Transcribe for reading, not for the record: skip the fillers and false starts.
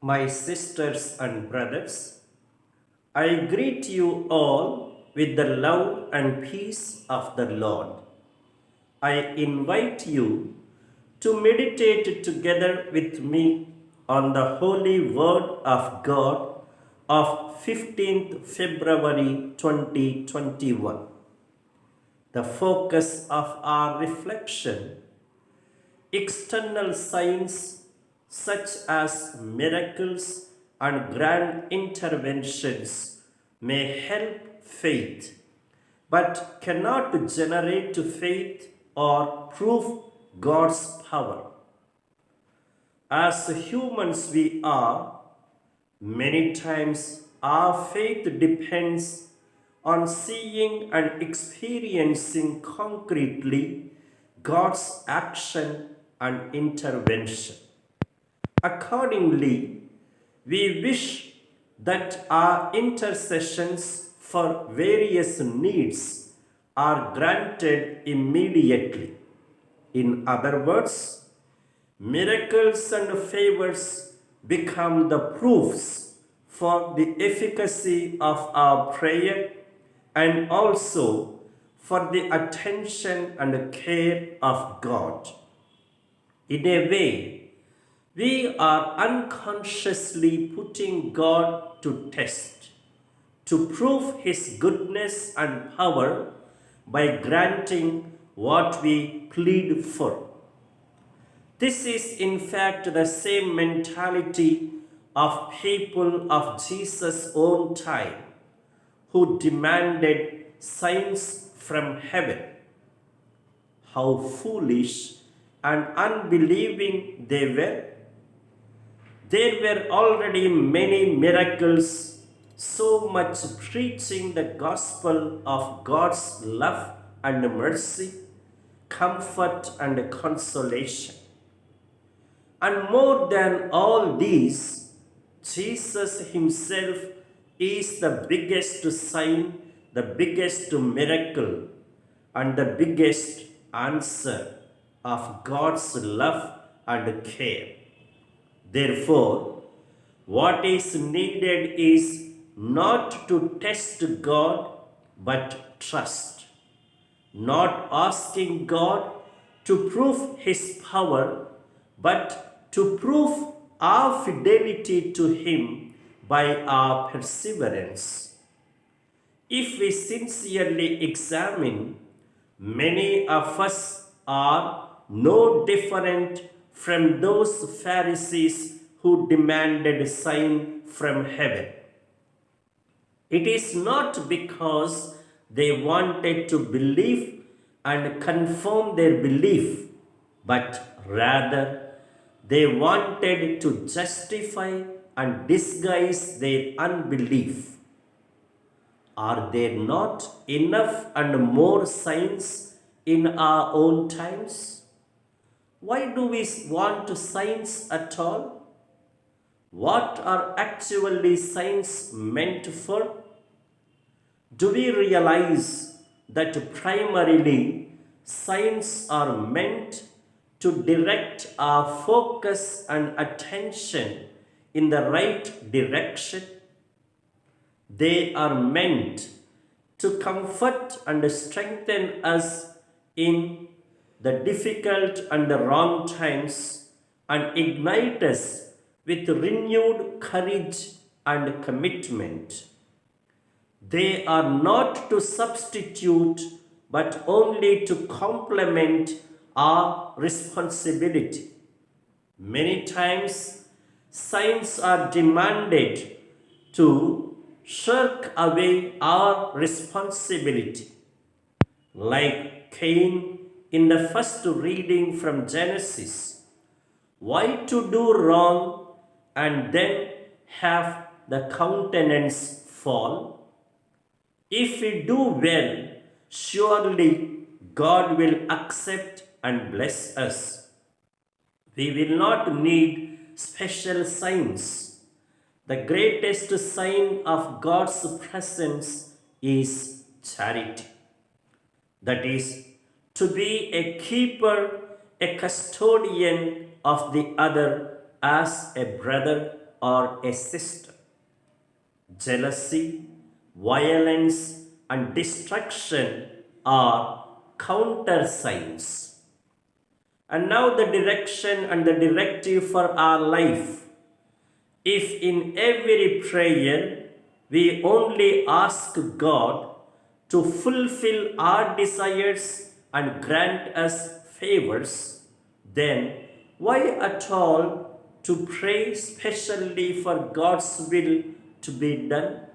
My sisters and brothers, I greet you all with the love and peace of the Lord. I invite you to meditate together with me on the Holy Word of God of 15th February 2021. The focus of our reflection: external signs such as miracles and grand interventions may help faith, but cannot generate faith or prove God's power. As humans, we are many times our faith depends on seeing and experiencing concretely God's action and intervention. Accordingly, we wish that our intercessions for various needs are granted immediately. In other words, miracles and favors become the proofs for the efficacy of our prayer and also for the attention and care of God. In a way, we are unconsciously putting God to test, to prove His goodness and power by granting what we plead for. This is, in fact, the same mentality of people of Jesus' own time who demanded signs from heaven. How foolish and unbelieving they were! There were already many miracles, so much preaching the gospel of God's love and mercy, comfort and consolation. And more than all these, Jesus Himself is the biggest sign, the biggest miracle, and the biggest answer of God's love and care. Therefore, what is needed is not to test God but trust, not asking God to prove His power but to prove our fidelity to Him by our perseverance. If we sincerely examine, many of us are no different from those Pharisees who demanded a sign from heaven. It is not because they wanted to believe and confirm their belief, but rather they wanted to justify and disguise their unbelief. Are there not enough and more signs in our own times? Why do we want signs at all? What are actually signs meant for? Do we realize that primarily signs are meant to direct our focus and attention in the right direction? They are meant to comfort and strengthen us in the difficult and the wrong times and ignite us with renewed courage and commitment. They are not to substitute but only to complement our responsibility. Many times, signs are demanded to shirk away our responsibility. Like Cain in the first reading from Genesis, why to do wrong and then have the countenance fall? If we do well, surely God will accept and bless us. We will not need special signs. The greatest sign of God's presence is charity. That is, to be a keeper, a custodian of the other as a brother or a sister. Jealousy, violence, and destruction are counter signs. And now the direction and the directive for our life. If in every prayer we only ask God to fulfill our desires and grant us favors, then why at all to pray specially for God's will to be done?